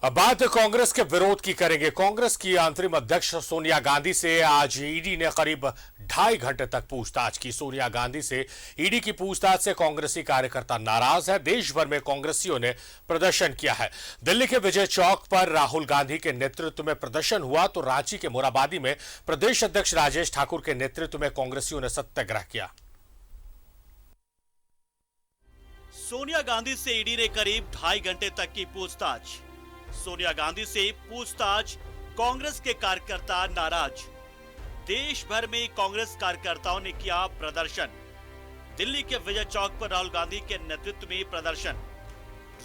अब बात कांग्रेस के विरोध की करेंगे। कांग्रेस की अंतरिम अध्यक्ष सोनिया गांधी से आज ईडी ने करीब 2.5 घंटे तक पूछताछ की। सोनिया गांधी से ईडी की पूछताछ से कांग्रेसी कार्यकर्ता नाराज है। देश भर में कांग्रेसियों ने प्रदर्शन किया है। दिल्ली के विजय चौक पर राहुल गांधी के नेतृत्व में प्रदर्शन हुआ तो रांची के मोरहाबादी में प्रदेश अध्यक्ष राजेश ठाकुर के नेतृत्व में कांग्रेसियों ने सत्याग्रह किया। सोनिया गांधी से ईडी ने करीब 2.5 घंटे तक की पूछताछ। सोनिया गांधी से पूछताछ, कांग्रेस के कार्यकर्ता नाराज। देश भर में कांग्रेस कार्यकर्ताओं ने किया प्रदर्शन। दिल्ली के विजय चौक पर राहुल गांधी के नेतृत्व में प्रदर्शन।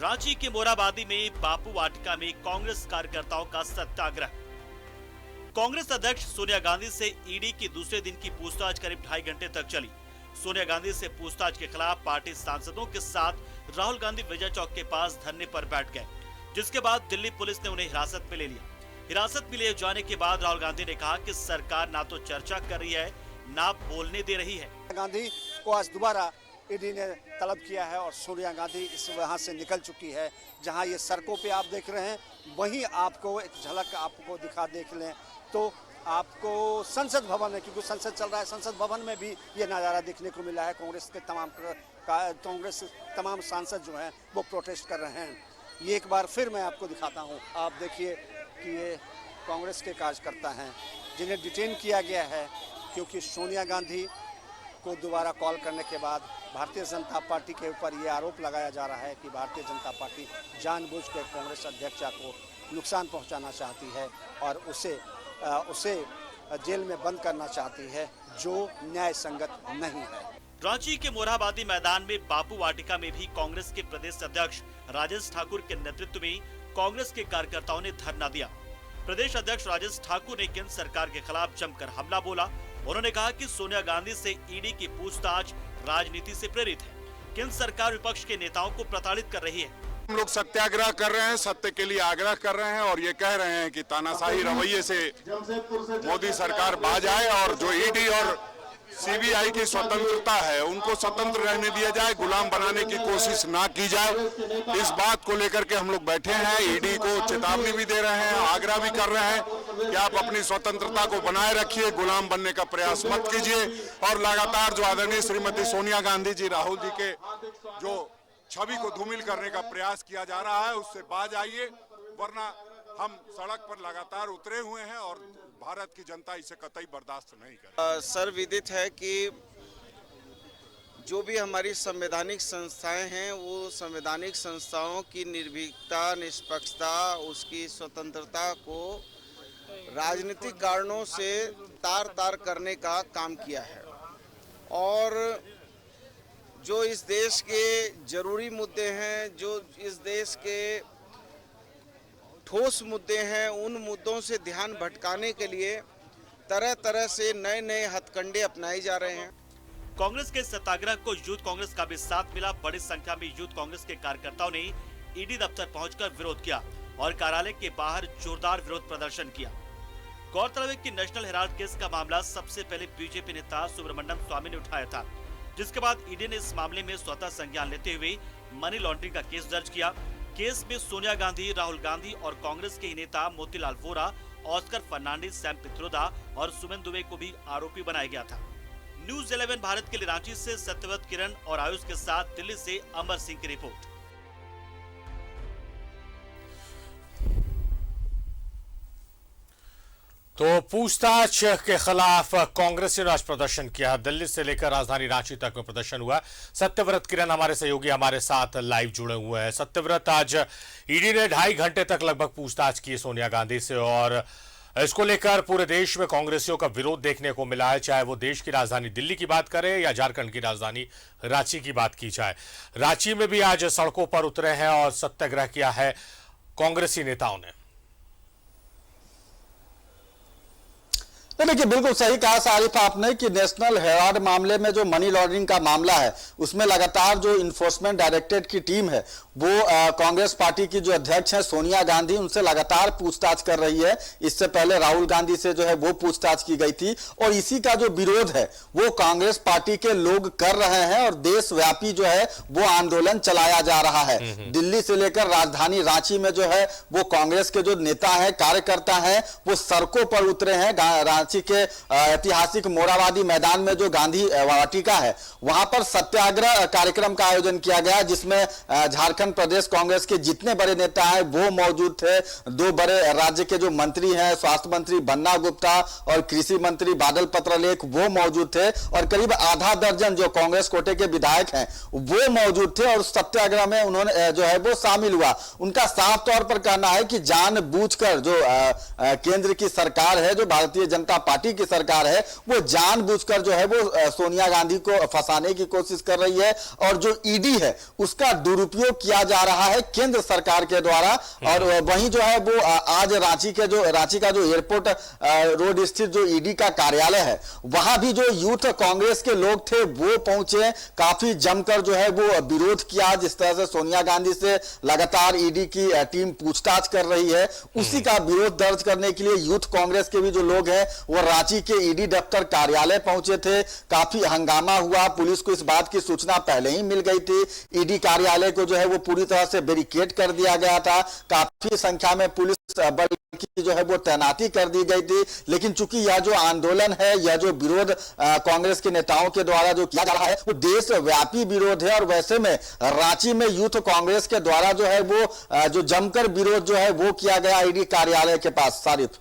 रांची के मोरहाबादी में बापू वाटिका में कांग्रेस कार्यकर्ताओं का सत्याग्रह। कांग्रेस अध्यक्ष सोनिया गांधी से ईडी की दूसरे दिन की पूछताछ करीब 2.5 घंटे तक चली। सोनिया गांधी से पूछताछ के खिलाफ पार्टी सांसदों के साथ राहुल गांधी विजय चौक के पास धरने पर बैठ गए, जिसके बाद दिल्ली पुलिस ने उन्हें हिरासत में ले लिया। हिरासत में ले जाने के बाद राहुल गांधी ने कहा कि सरकार ना तो चर्चा कर रही है, ना बोलने दे रही है। गांधी को आज दोबारा ईडी ने तलब किया है और सोनिया गांधी इस वहां से निकल चुकी है। जहां ये सड़कों पे आप देख रहे हैं, वहीं आपको एक झलक आपको देख लें तो आपको संसद भवन है, क्योंकि संसद चल रहा है, संसद भवन में भी ये नज़ारा देखने को मिला है। कांग्रेस तमाम सांसद जो हैं वो प्रोटेस्ट कर रहे हैं। ये एक बार फिर मैं आपको दिखाता हूँ। आप देखिए कि ये कांग्रेस के कार्यकर्ता हैं जिन्हें डिटेन किया गया है, क्योंकि सोनिया गांधी को दोबारा कॉल करने के बाद भारतीय जनता पार्टी के ऊपर ये आरोप लगाया जा रहा है कि भारतीय जनता पार्टी जानबूझ कर कांग्रेस अध्यक्षा को नुकसान पहुंचाना चाहती है और उसे जेल में बंद करना चाहती है, जो न्याय संगत नहीं है। रांची के मोरहाबादी मैदान में बापू वाटिका में भी कांग्रेस के प्रदेश अध्यक्ष राजेश ठाकुर के नेतृत्व में कांग्रेस के कार्यकर्ताओं ने धरना दिया। प्रदेश अध्यक्ष राजेश ठाकुर ने केंद्र सरकार के खिलाफ जमकर हमला बोला। उन्होंने कहा कि सोनिया गांधी से ईडी की पूछताछ राजनीति से प्रेरित है। केंद्र सरकार विपक्ष के नेताओं को प्रताड़ित कर रही है। हम लोग सत्याग्रह कर रहे हैं, सत्य के लिए आग्रह कर रहे हैं और ये कह रहे हैं कि तानाशाही रवैये से मोदी सरकार बाज आए और जो ईडी और सीबीआई की स्वतंत्रता है उनको स्वतंत्र रहने दिया जाए, गुलाम बनाने की कोशिश ना की जाए। इस बात को लेकर के हम लोग बैठे हैं। ईडी को चेतावनी भी दे रहे हैं, आग्रह भी कर रहे हैं कि आप अपनी स्वतंत्रता को बनाए रखिए, गुलाम बनने का प्रयास मत कीजिए। और लगातार जो आदरणीय श्रीमती सोनिया गांधी जी, राहुल जी के जो छवि को धूमिल करने का प्रयास किया जा रहा है उससे बाज आइए, वरना हम सड़क पर लगातार उतरे हुए हैं और भारत की जनता इसे कतई बर्दाश्त नहीं करेगी। सर, विदित है कि जो भी हमारी संवैधानिक संस्थाएं हैं वो संवैधानिक संस्थाओं की निर्भीकता, निष्पक्षता, उसकी स्वतंत्रता को राजनीतिक कारणों से तार-तार करने का काम किया है। और जो इस देश के जरूरी मुद्दे हैं, जो इस देश के ठोस मुद्दे हैं, उन मुद्दों से ध्यान भटकाने के लिए तरह तरह से नए नए हथकंडे अपनाए जा रहे हैं। कांग्रेस के सत्याग्रह को यूथ कांग्रेस का भी साथ मिला। बड़ी संख्या में यूथ कांग्रेस के कार्यकर्ताओं ने ईडी दफ्तर पहुंचकर विरोध किया और कार्यालय के बाहर जोरदार विरोध प्रदर्शन किया। गौरतलब है कि नेशनल हेराल्ड केस का मामला सबसे पहले बीजेपी नेता सुब्रमण्यम स्वामी ने उठाया था, जिसके बाद ईडी ने इस मामले में स्वतः संज्ञान लेते हुए मनी लॉन्ड्रिंग का केस दर्ज किया। केस में सोनिया गांधी, राहुल गांधी और कांग्रेस के ही नेता मोतीलाल वोरा, ऑस्कर फर्नांडिस, सैम पित्रोदा और सुमन दुबे को भी आरोपी बनाया गया था। न्यूज़ 11 भारत के लिए रांची से सत्यव्रत किरण और आयुष के साथ दिल्ली से अमर सिंह की रिपोर्ट। तो पूछताछ के खिलाफ कांग्रेसियों ने आज प्रदर्शन किया। दिल्ली से लेकर राजधानी रांची तक में प्रदर्शन हुआ। सत्यव्रत किरण हमारे सहयोगी हमारे साथ लाइव जुड़े हुए हैं। सत्यव्रत, आज ईडी ने 2.5 घंटे तक लगभग पूछताछ की सोनिया गांधी से और इसको लेकर पूरे देश में कांग्रेसियों का विरोध देखने को मिला है, चाहे वो देश की राजधानी दिल्ली की बात करें या झारखंड की राजधानी रांची की बात की जाए। रांची में भी आज सड़कों पर उतरे हैं और सत्याग्रह किया है कांग्रेसी नेताओं ने। तो देखिए बिल्कुल सही कहा सारिफ आपने कि नेशनल हेराल्ड मामले में जो मनी लॉन्ड्रिंग का मामला है उसमें लगातार जो इन्फोर्समेंट डायरेक्टरेट की टीम है वो कांग्रेस पार्टी की जो अध्यक्ष है सोनिया गांधी उनसे लगातार पूछताछ कर रही है। इससे पहले राहुल गांधी से जो है वो पूछताछ की गई थी और इसी का जो विरोध है वो कांग्रेस पार्टी के लोग कर रहे हैं और देशव्यापी जो है वो आंदोलन चलाया जा रहा है। दिल्ली से लेकर राजधानी रांची में जो है वो कांग्रेस के जो नेता है कार्यकर्ता है वो सड़कों पर उतरे हैं। रांची के ऐतिहासिक मोराबादी मैदान में जो गांधी वाटिका है वहां पर सत्याग्रह कार्यक्रम का आयोजन किया गया जिसमें झारखंड प्रदेश कांग्रेस के जितने बड़े नेता हैं वो मौजूद थे। दो बड़े राज्य के जो मंत्री हैं स्वास्थ्य मंत्री बन्ना गुप्ता और कृषि मंत्री बादल पत्रलेख वो मौजूद थे और करीब आधा दर्जन जो कांग्रेस कोटे के विधायक हैं वो मौजूद थे और सत्याग्रह में उन्होंने जो है वो शामिल हुआ। उनका साफ तौर पर कहना है कि जानबूझकर जो केंद्र की सरकार है जो भारतीय जनता पार्टी की सरकार है वो जानबूझकर जो है वो सोनिया गांधी को फंसाने की कोशिश कर रही है और जो ईडी है उसका दुरुपयोग किया जा रहा है केंद्र सरकार के द्वारा। और वहीं जो है वो आज रांची का जो एयरपोर्ट रोड स्थित जो ईडी का कार्यालय है वहां भी जो यूथ कांग्रेस के लोग थे वो पहुंचे, काफी जमकर जो है वो विरोध किया। जिस तरह से सोनिया गांधी से लगातार ईडी की टीम पूछताछ कर रही है उसी का विरोध दर्ज करने के लिए यूथ कांग्रेस के भी जो लोग हैं वो रांची के ईडी दफ्तर कार्यालय पहुंचे थे। काफी हंगामा हुआ, पुलिस को इस बात की सूचना पहले ही मिल गई थी। ईडी कार्यालय को जो है वो पूरी तरह से बैरिकेड कर दिया गया था, काफी संख्या में पुलिस बल की जो है वो तैनाती कर दी गई थी। लेकिन चूंकि यह जो आंदोलन है यह जो विरोध कांग्रेस के नेताओं के द्वारा जो किया जा रहा है वो देशव्यापी विरोध है और वैसे में रांची में यूथ कांग्रेस के द्वारा जो है वो जो जमकर विरोध जो है वो किया गया ईडी कार्यालय के पास। सारिफ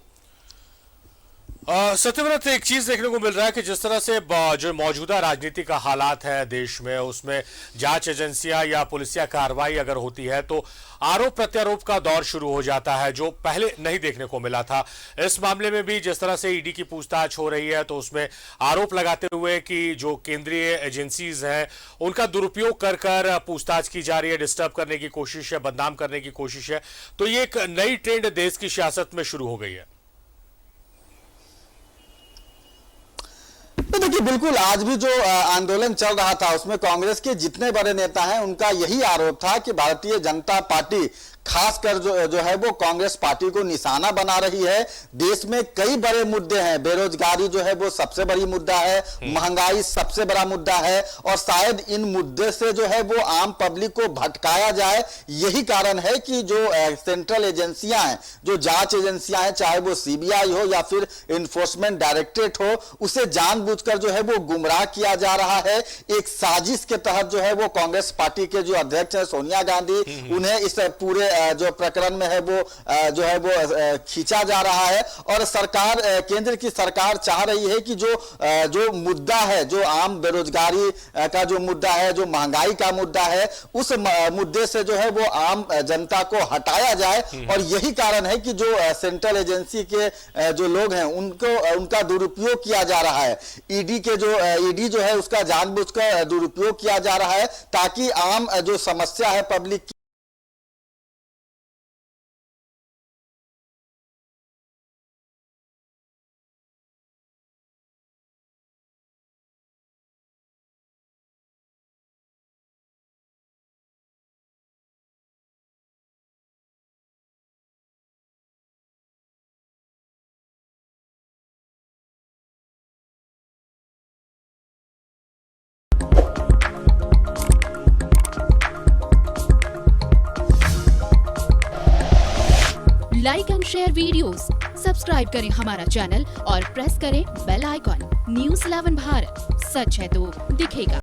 सत्यव्रत, एक चीज देखने को मिल रहा है कि जिस तरह से जो मौजूदा राजनीति का हालात है देश में उसमें जांच एजेंसियां या पुलिसिया कार्रवाई अगर होती है तो आरोप प्रत्यारोप का दौर शुरू हो जाता है जो पहले नहीं देखने को मिला था। इस मामले में भी जिस तरह से ईडी की पूछताछ हो रही है तो उसमें आरोप लगाते हुए कि जो केंद्रीय एजेंसीज हैं उनका दुरुपयोग कर कर पूछताछ की जा रही है, डिस्टर्ब करने की कोशिश है, बदनाम करने की कोशिश है। तो ये एक नई ट्रेंड देश की सियासत में शुरू हो गई है। तो देखिए बिल्कुल आज भी जो आंदोलन चल रहा था उसमें कांग्रेस के जितने बड़े नेता हैं उनका यही आरोप था कि भारतीय जनता पार्टी खासकर जो है वो कांग्रेस पार्टी को निशाना बना रही है। देश में कई बड़े मुद्दे हैं, बेरोजगारी जो है वो सबसे बड़ी मुद्दा है, महंगाई सबसे बड़ा मुद्दा है और शायद इन मुद्दे से जो है वो आम पब्लिक को भटकाया जाए। यही कारण है कि जो सेंट्रल एजेंसियां हैं, जो जांच एजेंसियां हैं, चाहे वो सीबीआई हो या फिर इन्फोर्समेंट डायरेक्टरेट हो, उसे जानबूझकर जो है वो गुमराह किया जा रहा है। एक साजिश के तहत जो है वो कांग्रेस पार्टी के जो अध्यक्ष है सोनिया गांधी उन्हें इस पूरे जो प्रकरण में है वो जो है वो खींचा जा रहा है और सरकार केंद्र की सरकार चाह रही है कि जो मुद्दा है, जो आम बेरोजगारी का जो मुद्दा है, जो महंगाई का मुद्दा है, उस मुद्दे से जो है वो आम जनता को हटाया जाए। और यही कारण है कि जो सेंट्रल एजेंसी के जो लोग हैं उनका दुरुपयोग किया जा रहा है। ईडी जो है उसका जानबूझकर दुरुपयोग किया जा रहा है ताकि आम जो समस्या है पब्लिक की like and share videos, subscribe करें हमारा चैनल और प्रेस करें बेल आइकॉन। न्यूज़ 11 भारत, सच है तो दिखेगा।